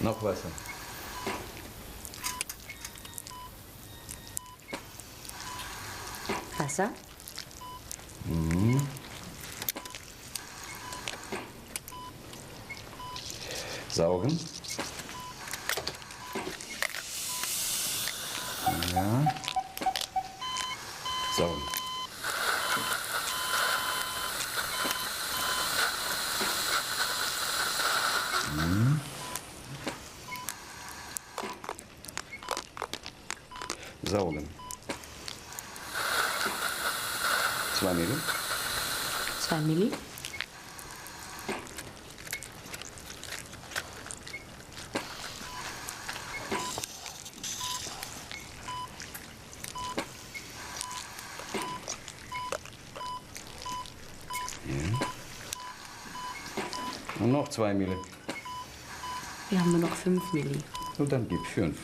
Noch Wasser. Wasser? Saugen. Ja. Saugen. Saugen. 2 Milli. 2 Milli? Und noch 2 Milli. Wir haben nur noch 5 Milli. Und dann gib 5.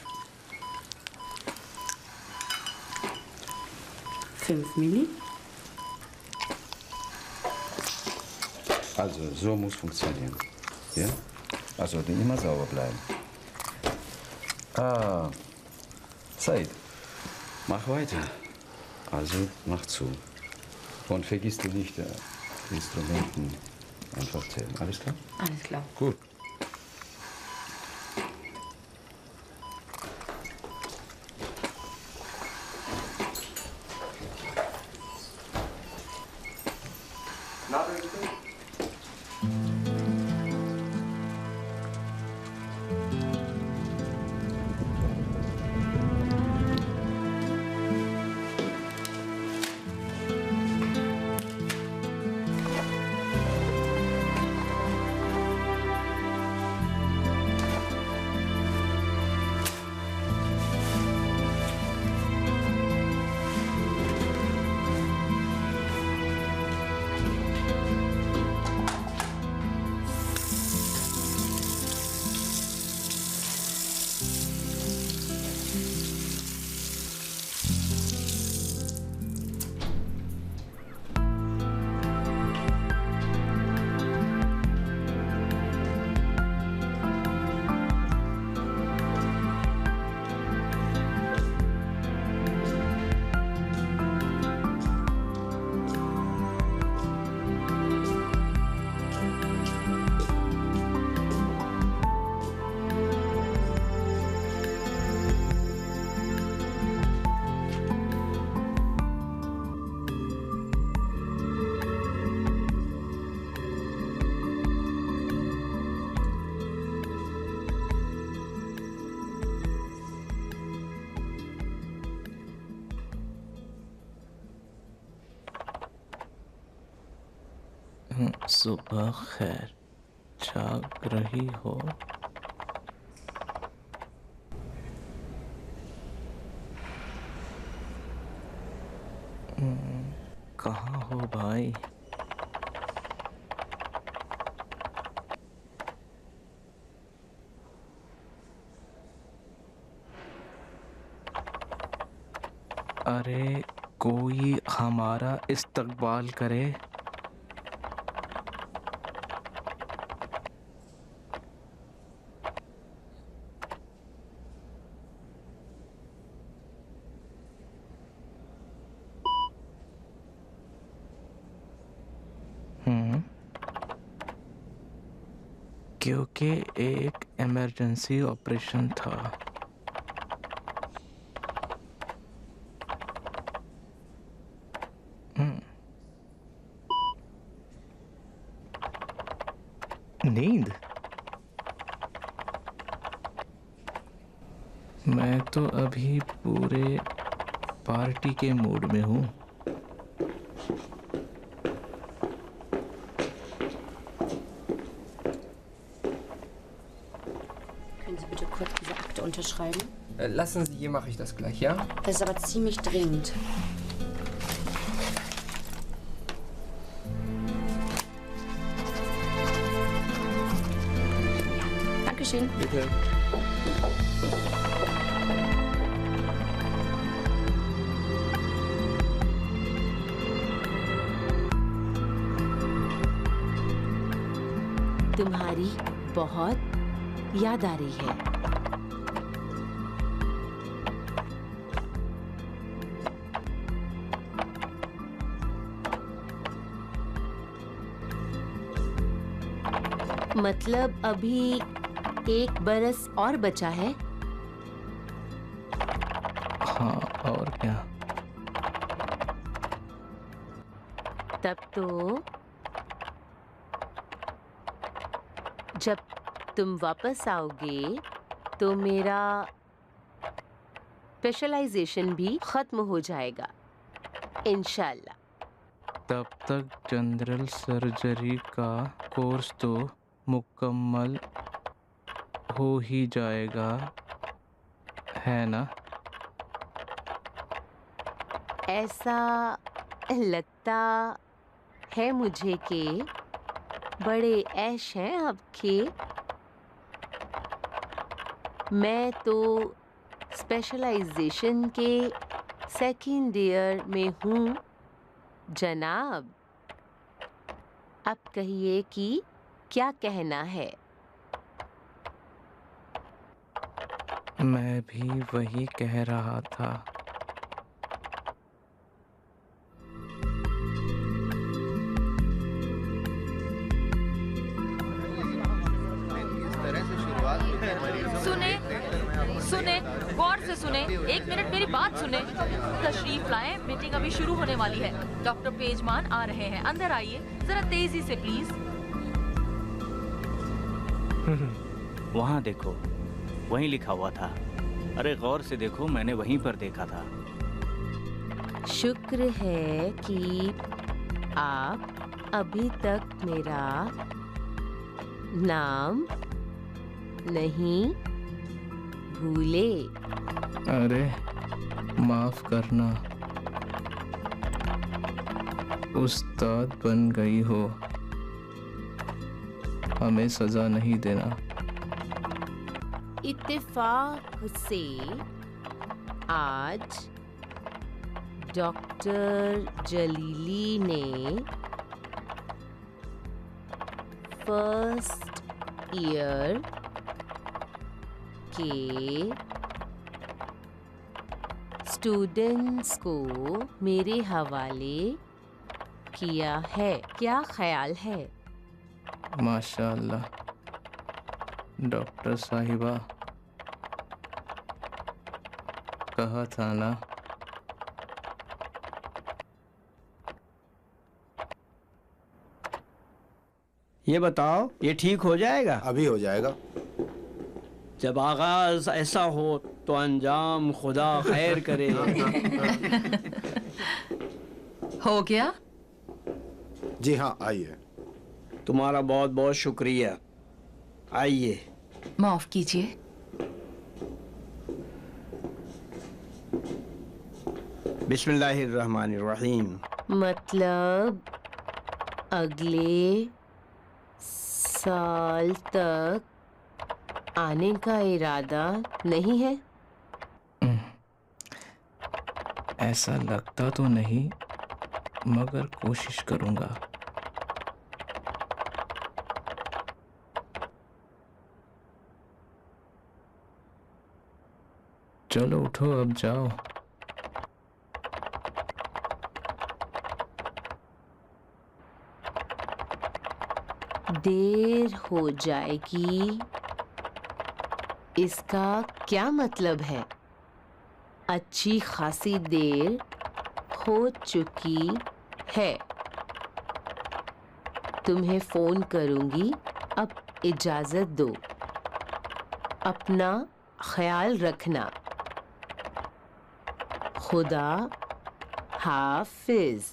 5 Milli? Also, so muss funktionieren. Ja? Also, immer sauber bleiben. Ah, Zeit. Mach weiter. Also, mach zu. Und vergiss du nicht, die Instrumenten einfach zählen. Alles klar? Alles klar. Gut. सुबह खैर, जाग रही हो? कहाँ हो भाई? अरे कोई हमारा इस्तकबाल करे। क्योंकि एक इमरजेंसी ऑपरेशन था। नींद? मैं तो अभी पूरे पार्टी के मूड में हूँ। Können Sie bitte kurz diese Akte unterschreiben? Lassen Sie, hier mache ich das gleich, ja? Das ist aber ziemlich dringend. Dankeschön. Bitte. तुम्हारी बहुत याद आ रही है। मतलब अभी 1 बरस और बचा है। हाँ, और क्या। तब तो जब तुम वापस आओगे तो मेरा स्पेशलाइजेशन भी खत्म हो जाएगा इंशाल्लाह। तब तक जनरल सर्जरी का कोर्स तो मुकम्मल हो ही जाएगा, है ना? ऐसा लगता है मुझे कि बड़े ऐश हैं आपके। मैं तो स्पेशलाइजेशन के सेकंड ईयर में हूँ जनाब। अब कहिए कि क्या कहना है। मैं भी वही कह रहा था। सुने सुने, गौर से सुने, 1 मिनट मेरी बात सुने। तशरीफ लाएं, मीटिंग अभी शुरू होने वाली है। डॉक्टर पेजमान आ रहे हैं, अंदर आइए जरा तेजी से प्लीज। वहाँ देखो, वहीं लिखा हुआ था। अरे गौर से देखो, मैंने वहीं पर देखा था। शुक्र है कि आप अभी तक मेरा नाम नहीं भूले। अरे माफ करना, उस्ताद बन गई हो, हमें सजा नहीं देना। इत्तेफाक से आज डॉक्टर जलीली ने फर्स्ट ईयर के स्टूडेंट्स को मेरे हवाले किया है। क्या ख्याल है? माशाअल्लाह डॉक्टर साहिबा, कहा था ना। ये बताओ, ये ठीक हो जाएगा? अभी हो जाएगा। जब आगाज ऐसा हो तो अंजाम खुदा खैर करे। हो गया? जी हाँ, आइए। तुम्हारा बहुत बहुत शुक्रिया। आइए। माफ कीजिए। बिस्मिल्लाहिर्रहमानिर्रहीम। मतलब अगले साल तक आने का इरादा नहीं है? ऐसा लगता तो नहीं, मगर कोशिश करूंगा। चलो उठो, अब जाओ। देर हो जाएगी, इसका क्या मतलब है? अच्छी खासी देर हो चुकी है। तुम्हें फोन करूंगी, अब इजाजत दो। अपना ख्याल रखना। खुदा हाफिज।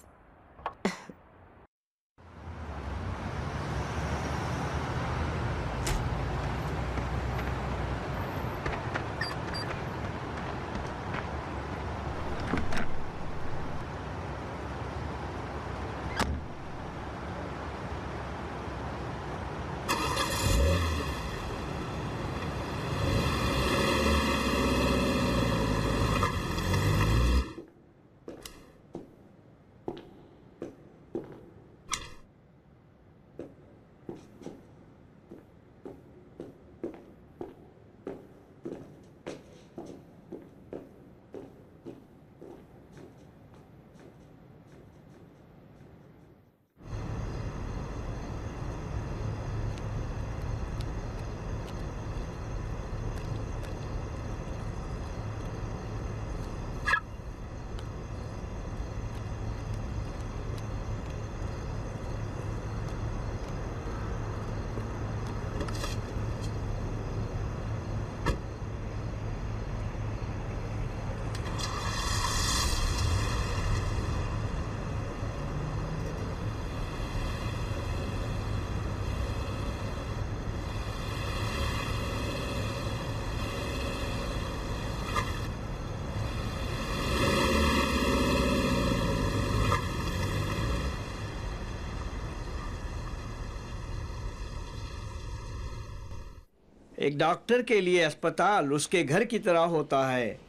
एक डॉक्टर के लिए अस्पताल उसके घर की तरह होता है।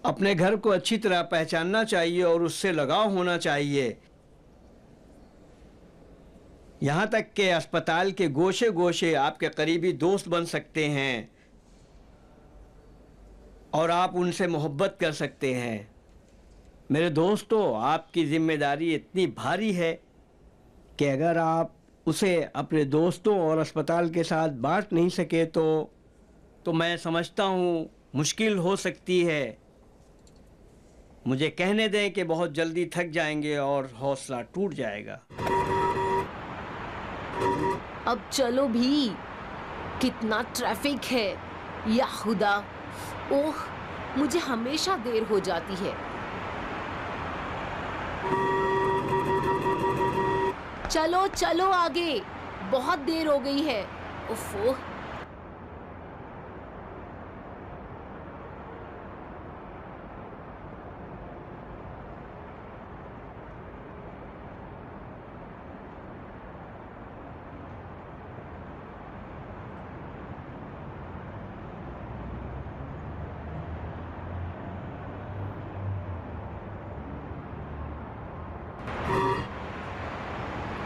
अपने घर को अच्छी तरह पहचानना चाहिए और उससे लगाव होना चाहिए। यहाँ तक कि अस्पताल के गोशे गोशे आपके करीबी दोस्त बन सकते हैं और आप उनसे मोहब्बत कर सकते हैं। मेरे दोस्तों, आपकी जिम्मेदारी इतनी भारी है कि अगर आप उसे अपने दोस्तों और अस्पताल के साथ बांट नहीं सके तो मैं समझता हूँ मुश्किल हो सकती है। मुझे कहने दें कि बहुत जल्दी थक जाएंगे और हौसला टूट जाएगा। अब चलो भी, कितना ट्रैफिक है या खुदा। ओह, मुझे हमेशा देर हो जाती है। चलो चलो आगे, बहुत देर हो गई है। उफ़।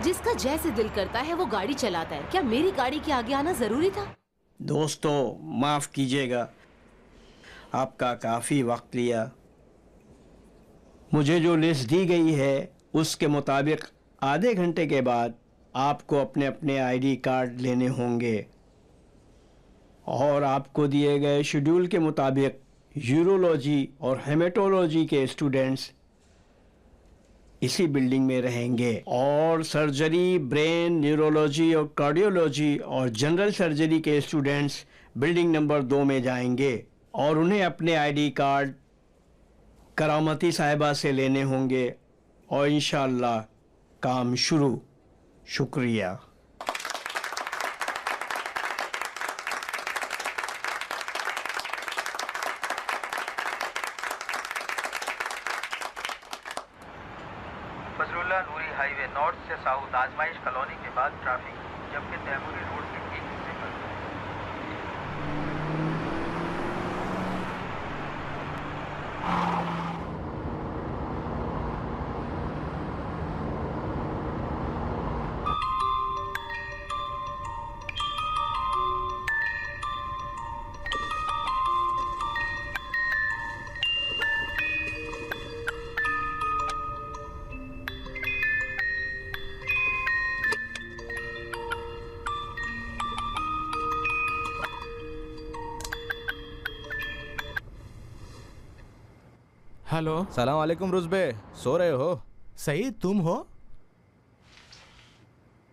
जिसका जैसे दिल करता है वो गाड़ी चलाता है। क्या मेरी गाड़ी के आगे आना जरूरी था? दोस्तों, माफ कीजिएगा, आपका काफी वक्त लिया। मुझे जो लिस्ट दी गई है उसके मुताबिक आधे घंटे के बाद आपको अपने अपने आईडी कार्ड लेने होंगे और आपको दिए गए शेड्यूल के मुताबिक यूरोलॉजी और हेमेटोलॉजी के स्टूडेंट्स इसी बिल्डिंग में रहेंगे और सर्जरी, ब्रेन, न्यूरोलॉजी और कार्डियोलॉजी और जनरल सर्जरी के स्टूडेंट्स बिल्डिंग नंबर 2 में जाएंगे और उन्हें अपने आईडी कार्ड करामती साहिबा से लेने होंगे और इंशाअल्लाह काम शुरू। शुक्रिया। फजलुल्लाह नूरी हाईवे नॉर्थ से साउथ आजमाइश कॉलोनी के बाद ट्रैफिक, जबकि तैमूरी रोड के एक हिस्से पर। हेलो। सलाम वालेकुम रुज़बे, सो रहे हो? सही, तुम हो?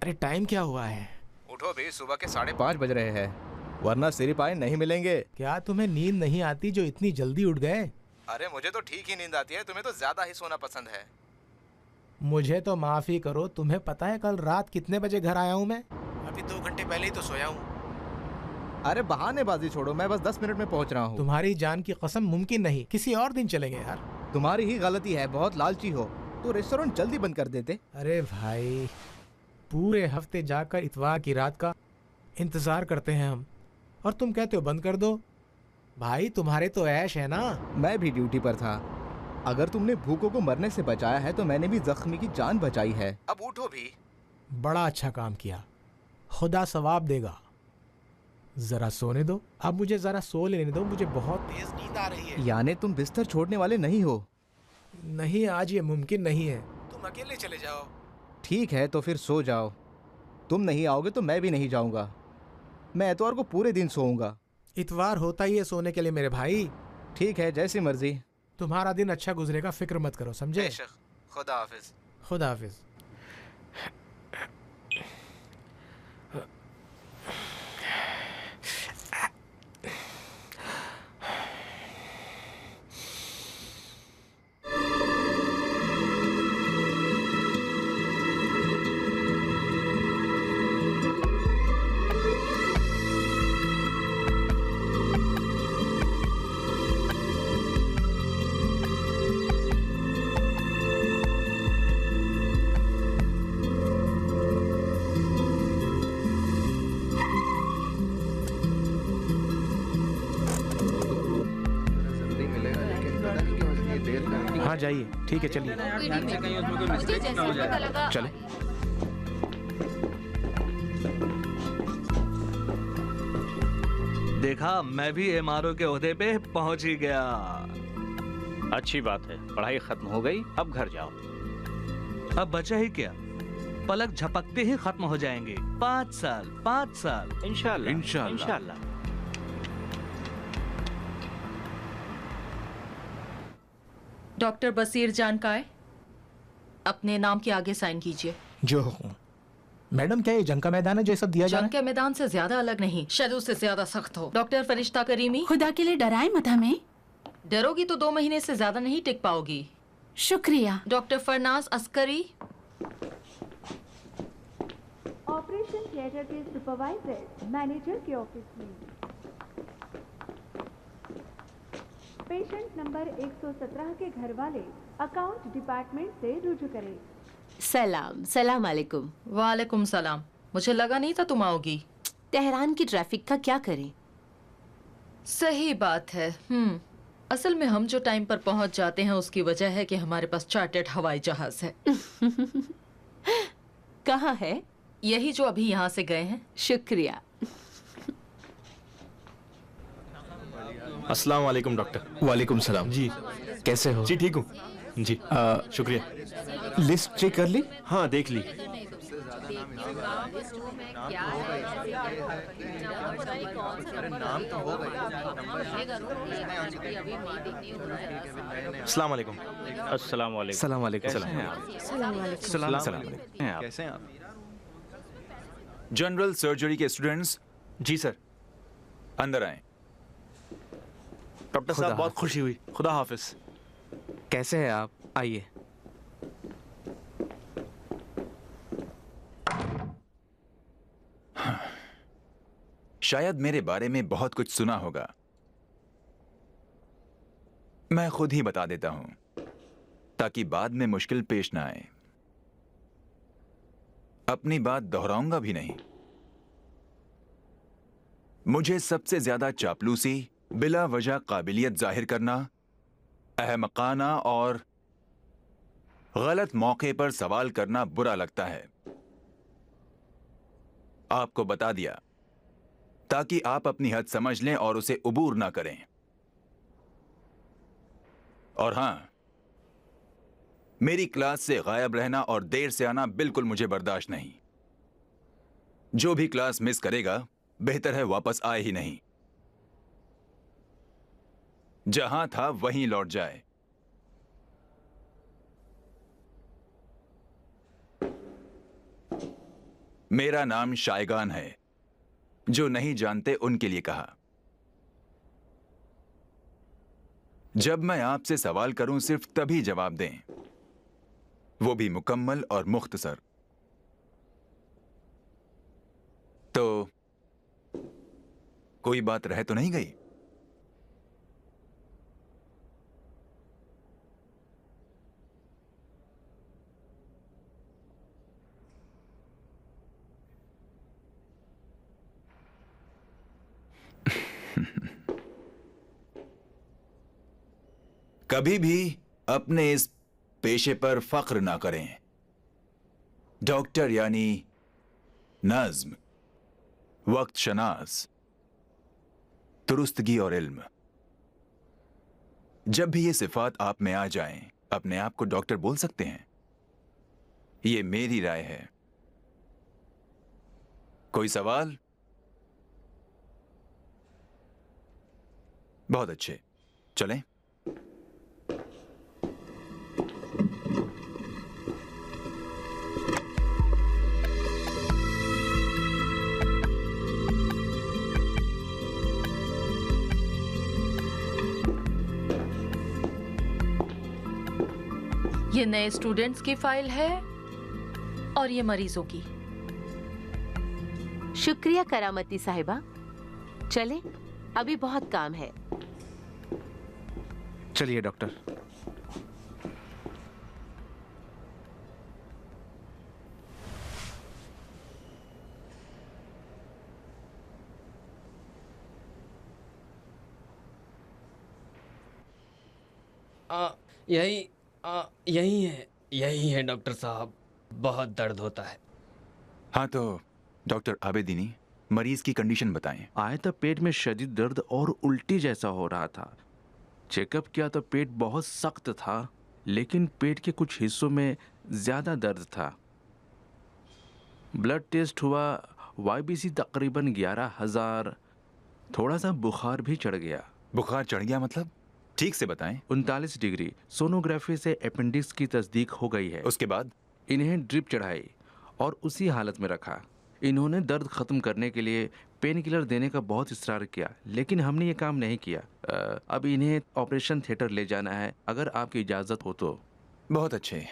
अरे टाइम क्या हुआ है? उठो भी, सुबह के 5:30 बज रहे हैं, वरना सिरिपाई नहीं मिलेंगे। क्या तुम्हें नींद नहीं आती जो इतनी जल्दी उठ गए? अरे मुझे तो ठीक ही नींद आती है, तुम्हें तो ज्यादा ही सोना पसंद है। मुझे तो माफी करो, तुम्हें पता है कल रात कितने बजे घर आया हूँ मैं? अभी 2 घंटे पहले ही तो सोया हूँ। अरे बहानेबाजी छोड़ो, मैं बस 10 मिनट में पहुंच रहा हूँ। तुम्हारी जान की कसम, मुमकिन नहीं, किसी और दिन चलेंगे यार। तुम्हारी ही गलती है, बहुत लालची हो, तो रेस्टोरेंट जल्दी बंद कर देते। अरे भाई, पूरे हफ्ते जाकर इतवार की रात का इंतजार करते हैं हम, और तुम कहते हो बंद कर दो। भाई तुम्हारे तो ऐश है ना। मैं भी ड्यूटी पर था। अगर तुमने भूखों को मरने से बचाया है तो मैंने भी जख्मी की जान बचाई है। अब उठो भी। बड़ा अच्छा काम किया, खुदा सवाब देगा। जरा सोने दो, अब मुझे जरा सो लेने दो, मुझे बहुत तेज नींद आ रही है। यानी तुम बिस्तर छोड़ने वाले नहीं हो? नहीं, आज ये मुमकिन नहीं है, तुम अकेले चले जाओ। ठीक है तो फिर सो जाओ। तुम नहीं आओगे तो मैं भी नहीं जाऊंगा। मैं एतवार को पूरे दिन सोऊंगा। इतवार होता ही है सोने के लिए मेरे भाई। ठीक है, जैसी मर्जी। तुम्हारा दिन अच्छा गुजरेगा, फिक्र मत करो, समझे? खुदा हाफिज। खुदा हाफिज। हाँ जाइए, ठीक है चलिए। चले। देखा, मैं भी एमआरओ के ओहदे पे पहुंच ही गया। अच्छी बात है, पढ़ाई खत्म हो गई, अब घर जाओ। अब बचा ही क्या, पलक झपकते ही खत्म हो जाएंगे। 5 साल, 5 साल। इंशाल्लाह इंशाल्लाह। इंशाल्लाह। डॉक्टर बसीर जान का है, अपने नाम के आगे साइन कीजिए। जो हुक्म। मैडम क्या ये जंग का मैदान है जो ये सब दिया जा रहा जंग के मैदान से ज्यादा अलग नहीं, शायद उससे ज्यादा सख्त हो। डॉक्टर फरिश्ता करीमी, खुदा के लिए डराए मत हमें। डरोगी तो 2 महीने से ज्यादा नहीं टिक पाओगी। शुक्रिया। Doctor Farnaz Askari, operation theatre के सुपरवाइजर मैनेजर के ऑफिस में। पेशेंट नंबर 117 के घर वाले अकाउंट डिपार्टमेंट से रुजू करें। सलाम, सलाम अलैकुम। वालेकुम सलाम। मुझे लगा नहीं था तुम आओगी। तेहरान की ट्रैफिक का क्या करें? सही बात है। असल में हम जो टाइम पर पहुंच जाते हैं उसकी वजह है कि हमारे पास चार्टर्ड हवाई जहाज है। कहाँ है? यही जो अभी यहाँ से गए हैं। शुक्रिया। अस्सलाम वालेकुम डॉक्टर। वालेकुम सलाम। जी कैसे हो? जी ठीक हूँ जी। शुक्रिया। लिस्ट चेक कर ली? हाँ देख ली। अस्सलाम वालेकुम। अस्सलाम वालेकुम। सलाम वालेकुम। कैसे हैं आप? सलाम वालेकुम। कैसे हैं आप? जनरल सर्जरी के स्टूडेंट्स। जी सर। अंदर आए। डॉक्टर साहब बहुत खुशी हुई। खुदा हाफिज। कैसे हैं आप? आइए। शायद मेरे बारे में बहुत कुछ सुना होगा, मैं खुद ही बता देता हूं ताकि बाद में मुश्किल पेश ना आए। अपनी बात दोहराऊंगा भी नहीं। मुझे सबसे ज्यादा चापलूसी, बिला वजह काबिलियत जाहिर करना, अहमकाना और गलत मौके पर सवाल करना बुरा लगता है। आपको बता दिया ताकि आप अपनी हद समझ लें और उसे उबूर ना करें। और हां, मेरी क्लास से गायब रहना और देर से आना बिल्कुल मुझे बर्दाश्त नहीं। जो भी क्लास मिस करेगा बेहतर है वापस आए ही नहीं। जहां था वहीं लौट जाए। मेरा नाम शायगान है। जो नहीं जानते उनके लिए कहा। जब मैं आपसे सवाल करूं सिर्फ तभी जवाब दें, वो भी मुकम्मल और मुख्तसर। तो कोई बात रह तो नहीं गई? कभी भी अपने इस पेशे पर फख्र ना करें। डॉक्टर यानी नज्म, वक्त शनास, दुरुस्तगी और इल्म। जब भी ये सिफात आप में आ जाएं, अपने आप को डॉक्टर बोल सकते हैं। ये मेरी राय है। कोई सवाल? बहुत अच्छे, चलें। ये नए स्टूडेंट्स की फाइल है और ये मरीजों की। शुक्रिया करामती साहिबा। चले, अभी बहुत काम है। चलिए डॉक्टर। यही यही है डॉक्टर साहब, बहुत दर्द होता है। हाँ तो डॉक्टर आबेदीनी, मरीज की कंडीशन बताएं। आए तो पेट में शदीद दर्द और उल्टी जैसा हो रहा था। चेकअप किया तो पेट बहुत सख्त था, लेकिन पेट के कुछ हिस्सों में ज़्यादा दर्द था। ब्लड टेस्ट हुआ, YBC तकरीबन 11,000। थोड़ा सा बुखार भी चढ़ गया। बुखार चढ़ गया मतलब? ठीक से बताएं। 39 डिग्री। सोनोग्राफी से अपेंडिक्स की तस्दीक हो गई है। उसके बाद इन्हें ड्रिप चढ़ाई और उसी हालत में रखा। इन्होंने दर्द ख़त्म करने के लिए पेन किलर देने का बहुत इसरार किया, लेकिन हमने ये काम नहीं किया। अब इन्हें ऑपरेशन थिएटर ले जाना है, अगर आपकी इजाज़त हो तो। बहुत अच्छे।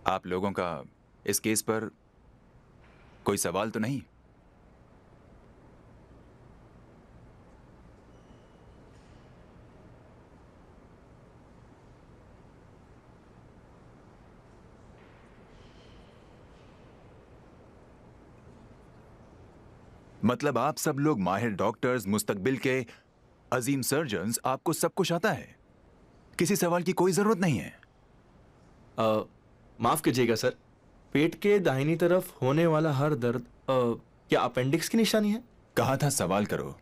आप लोगों का इस केस पर कोई सवाल तो नहीं? मतलब आप सब लोग माहिर डॉक्टर्स, मुस्तकबिल के अजीम सर्जन्स, आपको सब कुछ आता है, किसी सवाल की कोई जरूरत नहीं है। माफ कीजिएगा सर, पेट के दाहिनी तरफ होने वाला हर दर्द क्या अपेंडिक्स की निशानी है? कहा था सवाल करो,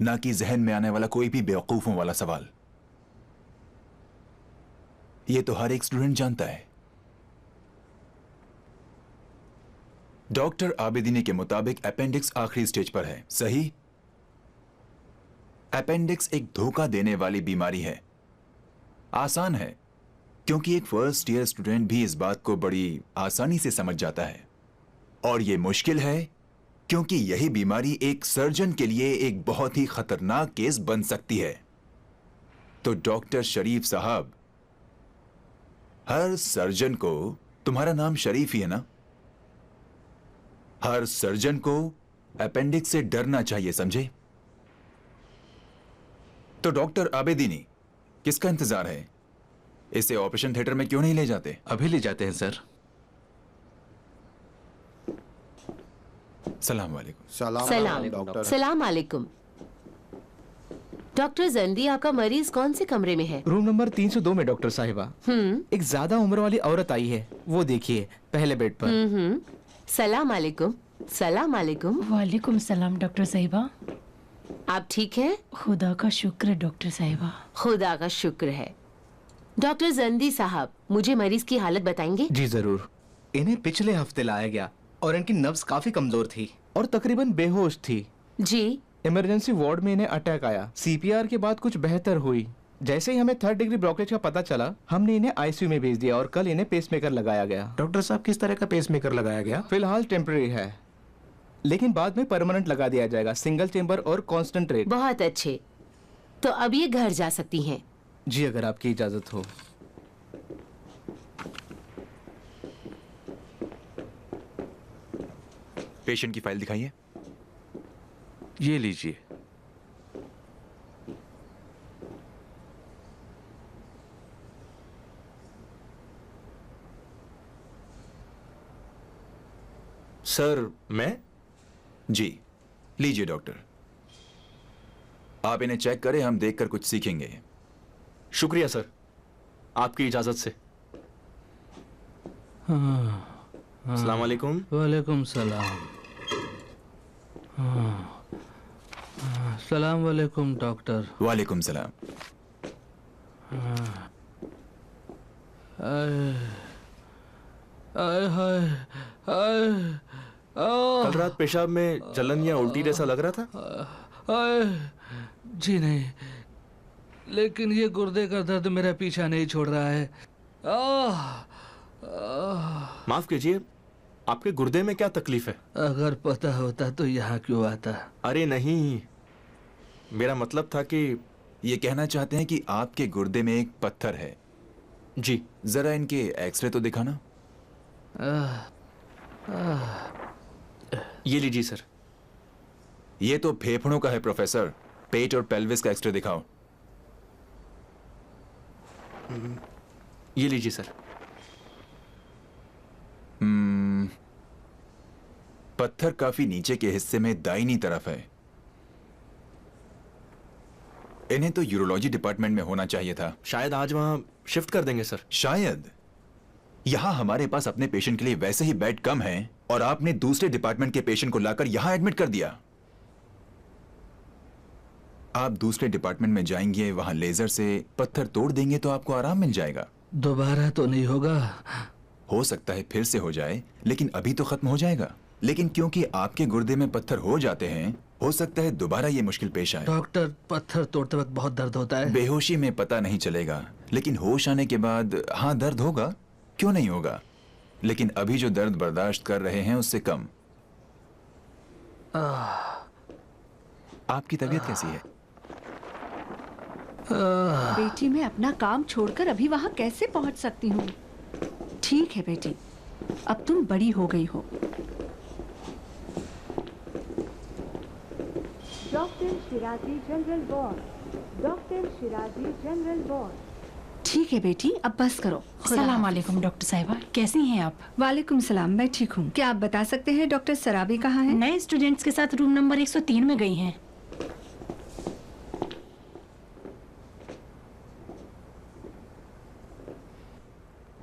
ना कि जहन में आने वाला कोई भी बेवकूफों वाला सवाल। ये तो हर एक स्टूडेंट जानता है। डॉक्टर आबेदीनी के मुताबिक अपेंडिक्स आखिरी स्टेज पर है, सही? अपेंडिक्स एक धोखा देने वाली बीमारी है। आसान है, क्योंकि एक फर्स्ट ईयर स्टूडेंट भी इस बात को बड़ी आसानी से समझ जाता है। और यह मुश्किल है, क्योंकि यही बीमारी एक सर्जन के लिए एक बहुत ही खतरनाक केस बन सकती है। तो डॉक्टर शरीफ साहब, हर सर्जन को, तुम्हारा नाम शरीफ ही है ना, हर सर्जन को अपेंडिक्स से डरना चाहिए, समझे? तो डॉक्टर आबेदीनी, किसका इंतजार है? इसे ऑपरेशन थिएटर में क्यों नहीं ले जाते? अभी ले जाते हैं सर। सलाम वालेकुम। सलाम। सलाम अलैकुम। डॉक्टर जंदी, आपका मरीज कौन से कमरे में है? रूम नंबर 302 में डॉक्टर साहिबा। एक ज्यादा उम्र वाली औरत आई है, वो देखिए पहले बेड पर। सलाम अलैकुम। सलाम अलैकुम। वालेकुम सलाम डॉक्टर साहिबा। आप ठीक हैं? खुदा का शुक्र है डॉक्टर साहिबा। खुदा का शुक्र है। डॉक्टर जंदी साहब, मुझे मरीज की हालत बताएंगे? जी जरूर। इन्हें पिछले हफ्ते लाया गया और इनकी नब्ज काफी कमजोर थी और तकरीबन बेहोश थी। जी। इमरजेंसी वार्ड में इन्हें अटैक आया। CPR के बाद कुछ बेहतर हुई। जैसे ही हमें 3rd डिग्री ब्लॉकेज का पता चला, हमने इन्हें ICU में भेज दिया और कल इन्हें पेसमेकर लगाया गया। डॉक्टर साहब, किस तरह का पेसमेकर लगाया गया? फिलहाल टेम्परेरी है, लेकिन बाद में परमानेंट लगा दिया जाएगा, सिंगल चेंबर और कांस्टेंट रेट। बहुत अच्छे। तो अब ये घर जा सकती हैं। जी, अगर आपकी इजाजत हो। पेशेंट की फाइल दिखाइए। ये लीजिए। सर, मैं? जी, लीजिए डॉक्टर। आप इन्हें चेक करें, हम देखकर कुछ सीखेंगे। शुक्रिया सर, आपकी इजाजत से। अस्सलाम वालेकुम। वालेकुम सलाम। सलाम वालेकुम डॉक्टर। वालेकुम सलाम। कल रात पेशाब में जलन या उल्टी जैसा लग रहा था? जी नहीं, लेकिन ये गुर्दे का दर्द मेरा पीछा नहीं छोड़ रहा है। माफ कीजिए, आपके गुर्दे में क्या तकलीफ है? अगर पता होता तो यहाँ क्यों आता? अरे नहीं, मेरा मतलब था कि ये कहना चाहते हैं कि आपके गुर्दे में एक पत्थर है। जी। जरा इनके एक्सरे तो दिखाना। ये लीजिए सर। ये तो फेफड़ों का है प्रोफेसर, पेट और पेल्विस का एक्सरे दिखाओ। ये लीजिए सर। पत्थर काफी नीचे के हिस्से में दाहिनी तरफ है। इन्हें तो यूरोलॉजी डिपार्टमेंट में होना चाहिए था। शायद आज वहाँ शिफ्ट कर देंगे सर। शायद। यहाँ हमारे पास अपने पेशेंट के लिए वैसे ही बेड कम है और आपने दूसरे डिपार्टमेंट के पेशेंट को लाकर यहाँ एडमिट कर दिया। आप दूसरे डिपार्टमेंट में जाएंगे, वहां लेजर से पत्थर तोड़ देंगे तो आपको आराम मिल जाएगा। दोबारा तो नहीं होगा? हो सकता है फिर से हो जाए, लेकिन अभी तो खत्म हो जाएगा। लेकिन क्योंकि आपके गुर्दे में पत्थर हो जाते हैं, हो सकता है दोबारा ये मुश्किल पेश आए। डॉक्टर, पत्थर तोड़ते वक्त बहुत दर्द होता है। बेहोशी में पता नहीं चलेगा, लेकिन होश आने के बाद हाँ दर्द होगा, क्यों नहीं होगा। लेकिन अभी जो दर्द बर्दाश्त कर रहे हैं उससे कम। आपकी तबीयत कैसी है? बेटी, मैं अपना काम छोड़कर अभी वहाँ कैसे पहुँच सकती हूँ? ठीक है बेटी, अब तुम बड़ी हो गई हो। Doctor Shirazi general ward, doctor Shirazi general ward. ठीक है बेटी, अब बस करो। सलाम वालेकुम डॉक्टर साहिबा, कैसी हैं आप? वालेकुम सलाम, मैं ठीक हूँ। क्या आप बता सकते हैं डॉक्टर सराबी कहाँ हैं? नए स्टूडेंट्स के साथ रूम नंबर 103 में गई हैं।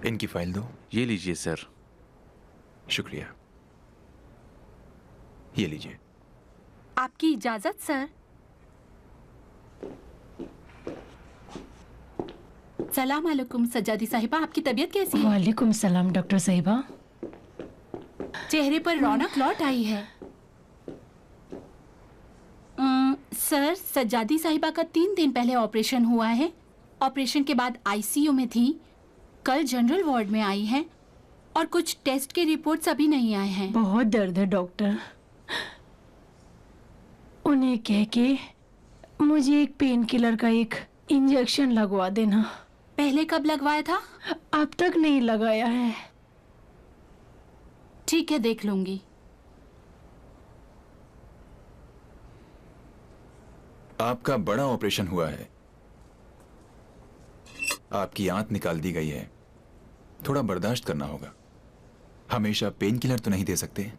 इनकी फाइल दो। ये लीजिए सर। शुक्रिया। ये लीजिए। आपकी इजाजत सर। सलाम अलैकुम सज्जादी साहिबा, आपकी तबीयत कैसी है? वालेकुम सलाम डॉक्टर साहिबा। चेहरे पर रौनक लौट आई है। सर, सज्जादी साहिबा का 3 दिन पहले ऑपरेशन हुआ है। ऑपरेशन के बाद आईसीयू में थी, कल जनरल वार्ड में आई हैं और कुछ टेस्ट के रिपोर्ट्स अभी नहीं आए हैं। बहुत दर्द है डॉक्टर। उन्हें कह के मुझे एक पेन किलर का एक इंजेक्शन लगवा देना। पहले कब लगवाया था? अब तक नहीं लगाया है। ठीक है, देख लूंगी। आपका बड़ा ऑपरेशन हुआ है। आपकी आंत निकाल दी गई है, थोड़ा बर्दाश्त करना होगा। हमेशा पेन किलर तो नहीं दे सकते।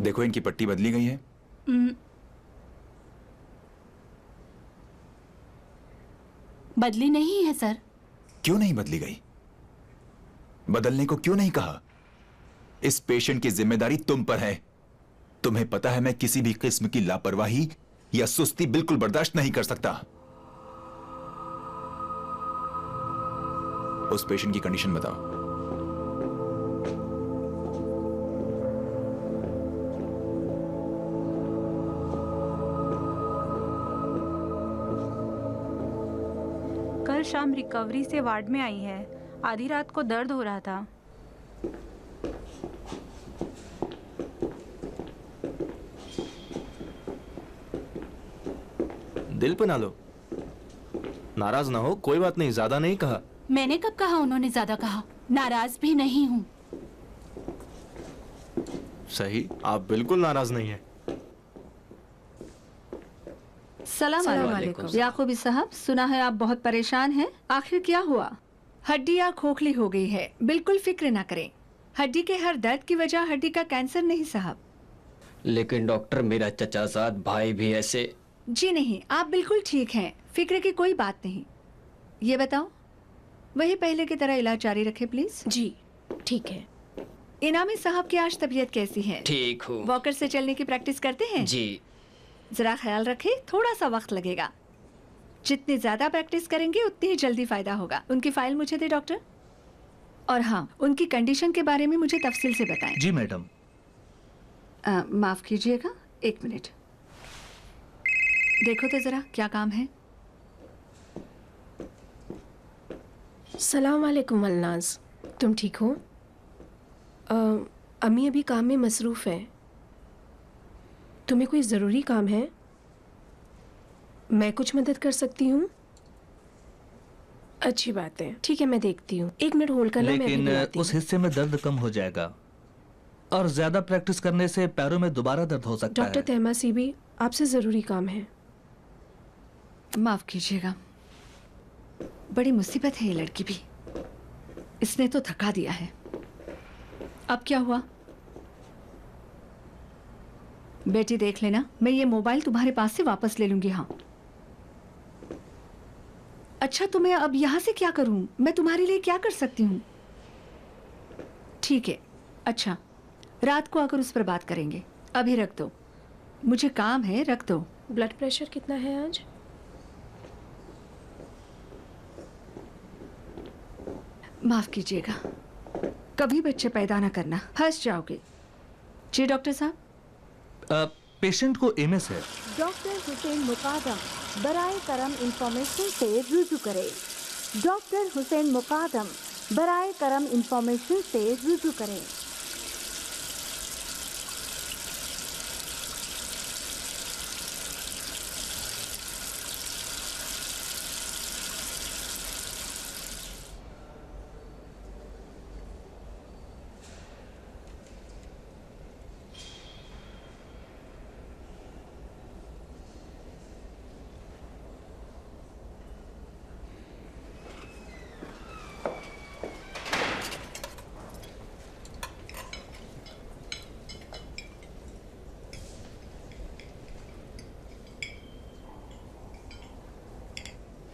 देखो, इनकी पट्टी बदली गई है। बदली नहीं है सर। क्यों नहीं बदली गई? बदलने को क्यों नहीं कहा? इस पेशेंट की जिम्मेदारी तुम पर है। तुम्हें पता है मैं किसी भी किस्म की लापरवाही या सुस्ती बिल्कुल बर्दाश्त नहीं कर सकता। उस पेशेंट की कंडीशन बताओ। कल शाम रिकवरी से वार्ड में आई है। आधी रात को दर्द हो रहा था। दिल पे ना लो, नाराज ना हो, कोई बात नहीं, ज्यादा नहीं कहा। मैंने कब कहा उन्होंने ज्यादा कहा? नाराज भी नहीं हूँ। सही, आप बिल्कुल नाराज नहीं है। सलाम अलैकुम। याकूबी साहब, सुना है आप बहुत परेशान हैं। आखिर क्या हुआ? हड्डियाँ खोखली हो गई है। बिल्कुल फिक्र ना करें। हड्डी के हर दर्द की वजह हड्डी का कैंसर नहीं साहब। लेकिन डॉक्टर, मेरा चचाजाद भाई भी ऐसे। जी नहीं, आप बिल्कुल ठीक हैं। फिक्र की कोई बात नहीं। ये बताओ, वही पहले की तरह इलाज जारी रखे प्लीज। जी ठीक है। इनामी साहब की आज तबीयत कैसी है? ठीक हूँ। वॉकर से चलने की प्रैक्टिस करते हैं? जी। जरा ख्याल रखें, थोड़ा सा वक्त लगेगा। जितनी ज्यादा प्रैक्टिस करेंगे उतनी ही जल्दी फायदा होगा। उनकी फाइल मुझे दे डॉक्टर। और हाँ, उनकी कंडीशन के बारे में मुझे तफसील से बताएं। जी मैडम। माफ कीजिएगा, 1 मिनट। देखो तो जरा क्या काम है। सलाम वालेकुम अलनाज, तुम ठीक हो? अम्मी अभी काम में मसरूफ़ है। तुम्हें कोई ज़रूरी काम है? मैं कुछ मदद कर सकती हूँ? अच्छी बात है, ठीक है, मैं देखती हूँ। 1 मिनट होल्ड करना। लेकिन उस हिस्से में दर्द कम हो जाएगा और ज्यादा प्रैक्टिस करने से पैरों में दोबारा दर्द हो सकता है। डॉक्टर तहमा सीबी, आपसे ज़रूरी काम है। माफ कीजिएगा, बड़ी मुसीबत है ये लड़की भी। इसने तो थका दिया है। अब क्या हुआ? बेटी देख लेना, मैं ये मोबाइल तुम्हारे पास से वापस ले लूंगी। हाँ, अच्छा तो मैं अब यहाँ से क्या करूँ? मैं तुम्हारे लिए क्या कर सकती हूँ? ठीक है, अच्छा रात को आकर उस पर बात करेंगे। अभी रख दो, मुझे काम है, रख दो। ब्लड प्रेशर कितना है आज? माफ कीजिएगा, कभी बच्चे पैदा ना करना, फंस जाओगे। जी डॉक्टर साहब। पेशेंट को एमएस है। डॉक्टर हुसैन मुकादम बराए करम इंफॉर्मेशन से रुजू करें। डॉक्टर हुसैन मुकादम बराए करम इंफॉर्मेशन से रुजू करें।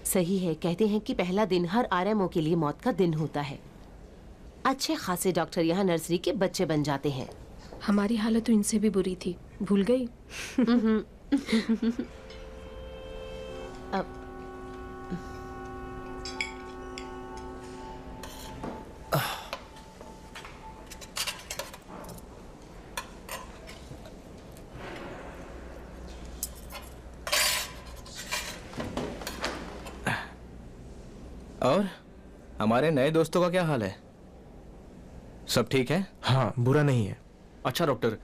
सही है, कहते हैं कि पहला दिन हर आरएमओ के लिए मौत का दिन होता है। अच्छे खासे डॉक्टर यहाँ नर्सरी के बच्चे बन जाते हैं। हमारी हालत तो इनसे भी बुरी थी, भूल गई? अब और हमारे नए दोस्तों का क्या हाल है? सब ठीक है? हाँ, बुरा नहीं है। अच्छा डॉक्टर,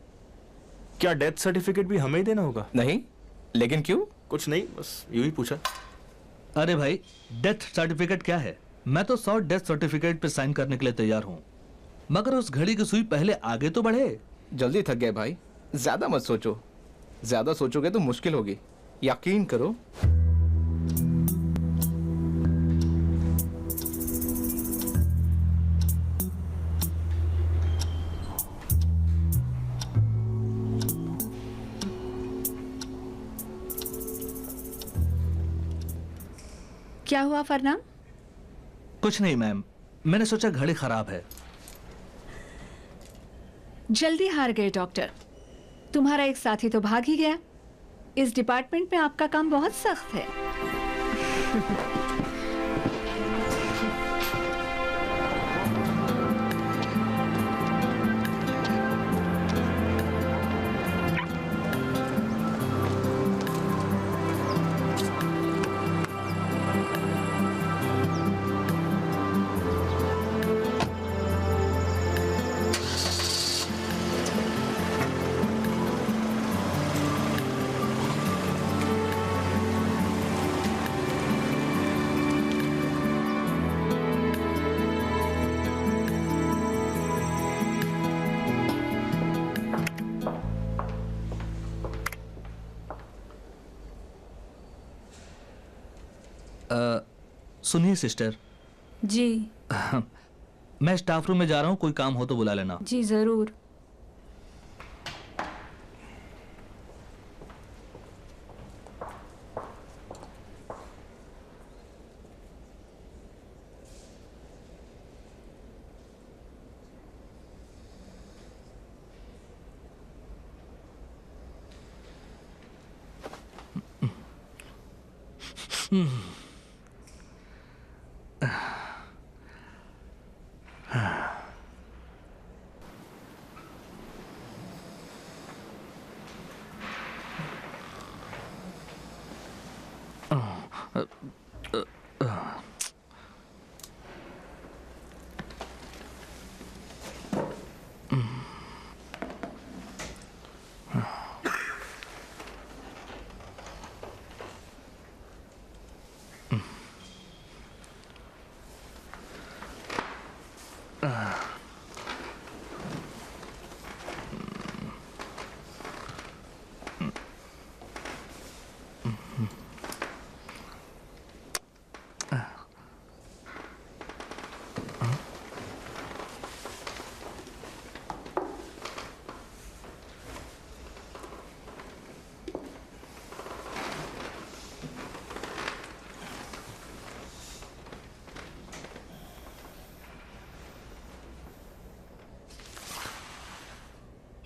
क्या डेथ सर्टिफिकेट भी हमें ही देना होगा? नहीं, लेकिन क्यों? कुछ नहीं, बस यूं ही पूछा। अरे भाई, डेथ सर्टिफिकेट क्या है? मैं तो 100 डेथ सर्टिफिकेट पे साइन करने के लिए तैयार हूँ, मगर उस घड़ी की सुई पहले आगे तो बढ़े। जल्दी थक गए भाई, ज्यादा मत सोचो। ज्यादा सोचोगे तो मुश्किल होगी, यकीन करो। क्या हुआ फरनाम? कुछ नहीं मैम, मैंने सोचा घड़ी खराब है। जल्दी हार गए डॉक्टर, तुम्हारा एक साथी तो भाग ही गया। इस डिपार्टमेंट में आपका काम बहुत सख्त है। सुनिए सिस्टर। जी। मैं स्टाफ रूम में जा रहा हूँ, कोई काम हो तो बुला लेना। जी जरूर।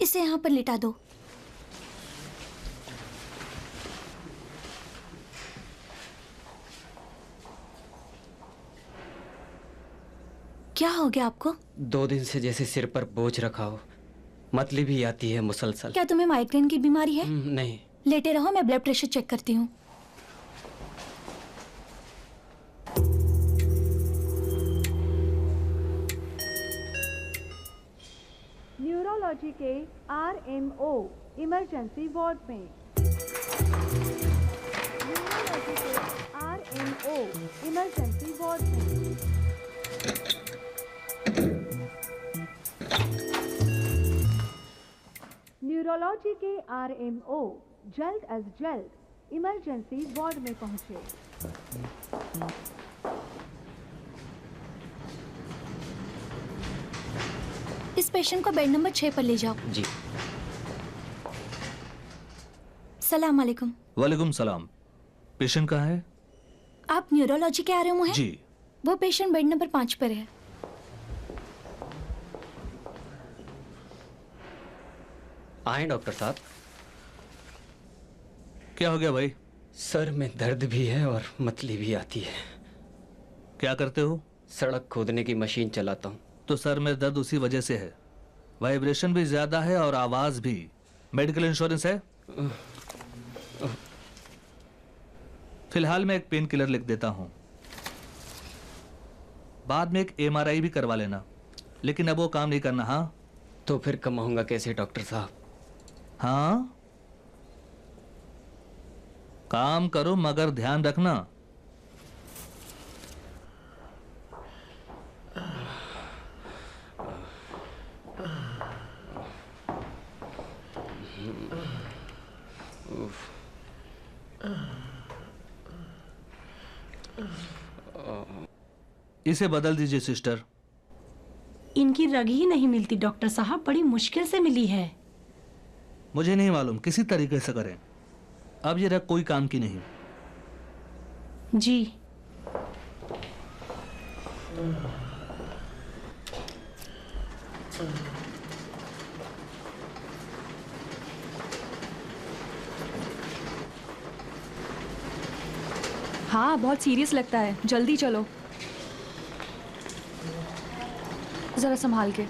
इसे यहाँ पर लिटा दो। क्या हो गया आपको? 2 दिन से जैसे सिर पर बोझ रखा हो, मतली भी आती है मुसलसल। क्या तुम्हें माइग्रेन की बीमारी है? नहीं। लेटे रहो, मैं ब्लड प्रेशर चेक करती हूँ। न्यूरोलॉजी के RMO इमरजेंसी वार्ड में। न्यूरोलॉजी के RMO इमरजेंसी वार्ड में। न्यूरोलॉजी के RMO जल्द अज जल्द इमरजेंसी वार्ड में पहुंचे। इस पेशेंट को बेड नंबर 6 पर ले जाओ। जी। सलाम अलैकुम। वालेकुम सलाम। पेशेंट कहाँ है? आप न्यूरोलॉजी के RMO हैं? जी। वो पेशेंट बेड नंबर 5 पर है। आए डॉक्टर साहब। क्या हो गया भाई? सर में दर्द भी है और मतली भी आती है। क्या करते हो? सड़क खोदने की मशीन चलाता हूँ। तो सर में दर्द उसी वजह से है। वाइब्रेशन भी ज्यादा है और आवाज भी। मेडिकल इंश्योरेंस है? फिलहाल मैं एक पेन किलर लिख देता हूँ, बाद में एक MRI भी करवा लेना। लेकिन अब वो काम नहीं करना। हाँ तो फिर कमाऊंगा कैसे डॉक्टर साहब? हाँ काम करो मगर ध्यान रखना। इसे बदल दीजिए सिस्टर। इनकी रग ही नहीं मिलती डॉक्टर साहब, बड़ी मुश्किल से मिली है। मुझे नहीं मालूम, किसी तरीके से करें। अब ये रग कोई काम की नहीं। जी। हाँ बहुत सीरियस लगता है, जल्दी चलो। जरा संभाल के।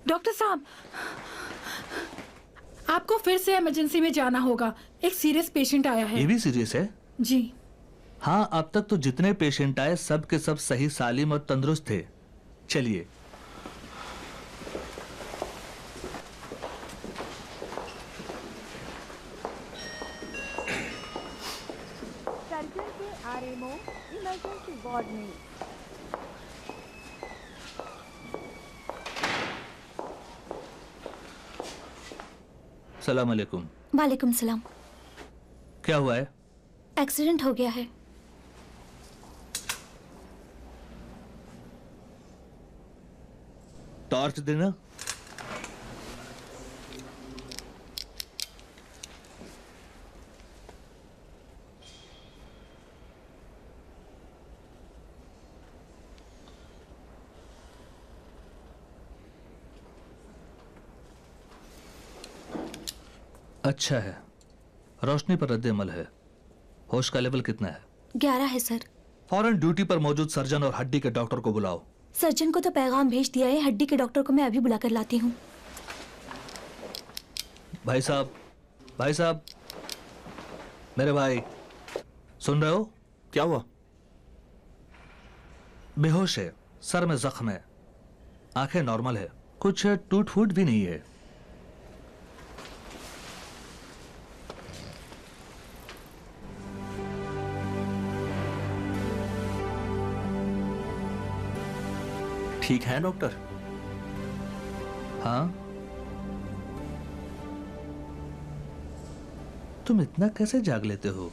डॉक्टर साहब, आपको फिर से इमरजेंसी में जाना होगा। एक सीरियस पेशेंट आया है। ये भी सीरियस है? जी। हाँ, अब तक तो जितने पेशेंट आए सब के सब सही सालिम और तंदुरुस्त थे। चलिए। सर्जन के RMO इमरजेंसी वार्ड में। सलाम अलैकुम। वालेकुम सलाम। क्या हुआ है? एक्सीडेंट हो गया है। टॉर्च देना। अच्छा है, रोशनी पर रद्द अमल है। होश का लेवल कितना है? 11 है सर। फौरन ड्यूटी पर मौजूद सर्जन और हड्डी के डॉक्टर को बुलाओ। सर्जन को तो पैगाम भेज दिया है, हड्डी के डॉक्टर को मैं अभी बुला कर लाती हूँ। भाई साहब, मेरे भाई, सुन रहे हो? क्या हुआ? बेहोश है, सर में जख्म है, आंखें नॉर्मल है, कुछ टूट फूट भी नहीं है। ठीक है डॉक्टर? हाँ। तुम इतना कैसे जाग लेते हो?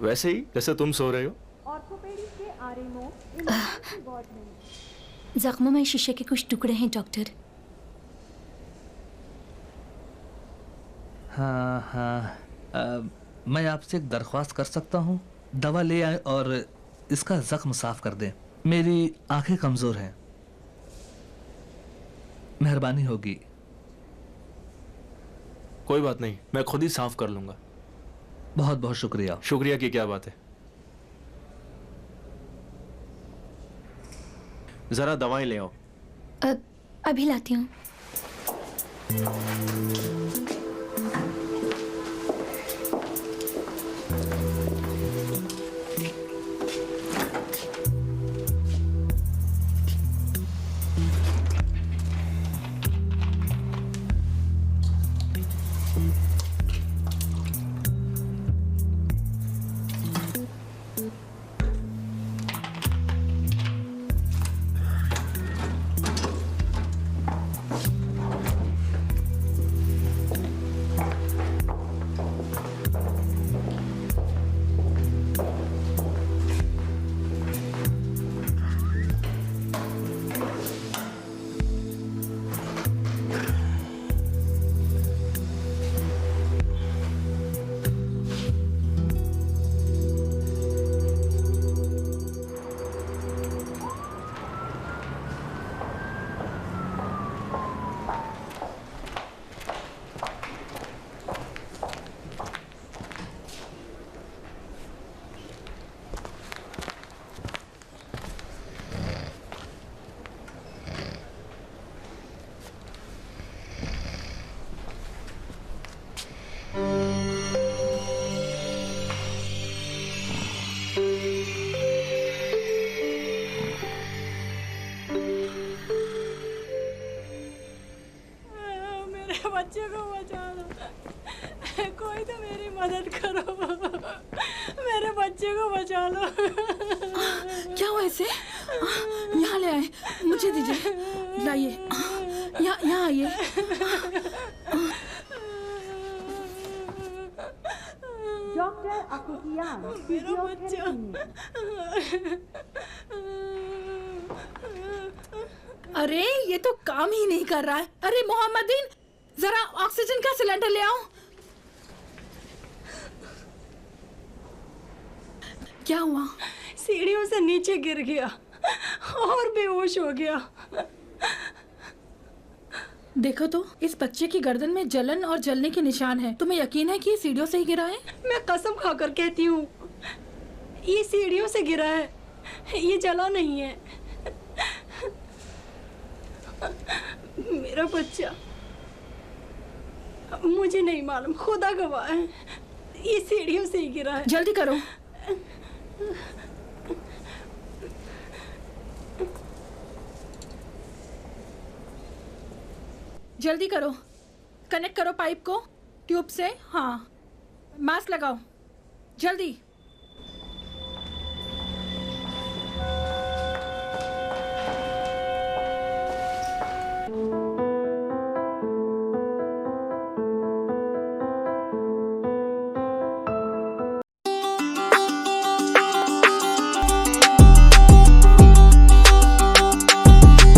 वैसे ही जैसे तुम सो रहे हो। ऑर्थोपेडिक के RMO इमरजेंसी वार्ड में। जख्मों में शीशे के कुछ टुकड़े हैं डॉक्टर। हाँ, मैं आपसे एक दरख्वास्त कर सकता हूँ? दवा ले आए और इसका जख्म साफ कर दें। मेरी आंखें कमजोर हैं, मेहरबानी होगी। कोई बात नहीं, मैं खुद ही साफ कर लूंगा। बहुत बहुत शुक्रिया। शुक्रिया की क्या बात है। जरा दवाएं ले आओ। अभी लाती हूँ। बच्चे को बचा लो, कोई तो मेरी मदद करो, मेरे बच्चे को बचा लो। क्या हुआ इसे? यहाँ ले आए, मुझे दीजिए, लाइए, यहाँ आइए। डॉक्टर अकुकियान, मेरा बच्चा। अरे ये तो काम ही नहीं कर रहा है। अरे मोहम्मदीन, जरा ऑक्सीजन का सिलेंडर ले आओ। क्या हुआ? सीढ़ियों से नीचे गिर गया और बेहोश हो गया। देखो तो, इस बच्चे की गर्दन में जलन और जलने के निशान हैं। तुम्हें यकीन है कि ये सीढ़ियों से ही गिरा है? मैं कसम खाकर कहती हूँ, ये सीढ़ियों से गिरा है, ये जला नहीं है। मेरा बच्चा, मुझे नहीं मालूम, खुदा गवाह है, ये सीढ़ियों से ही गिरा है। जल्दी करो। जल्दी करो, कनेक्ट करो पाइप को ट्यूब से। हाँ, मास्क लगाओ, जल्दी।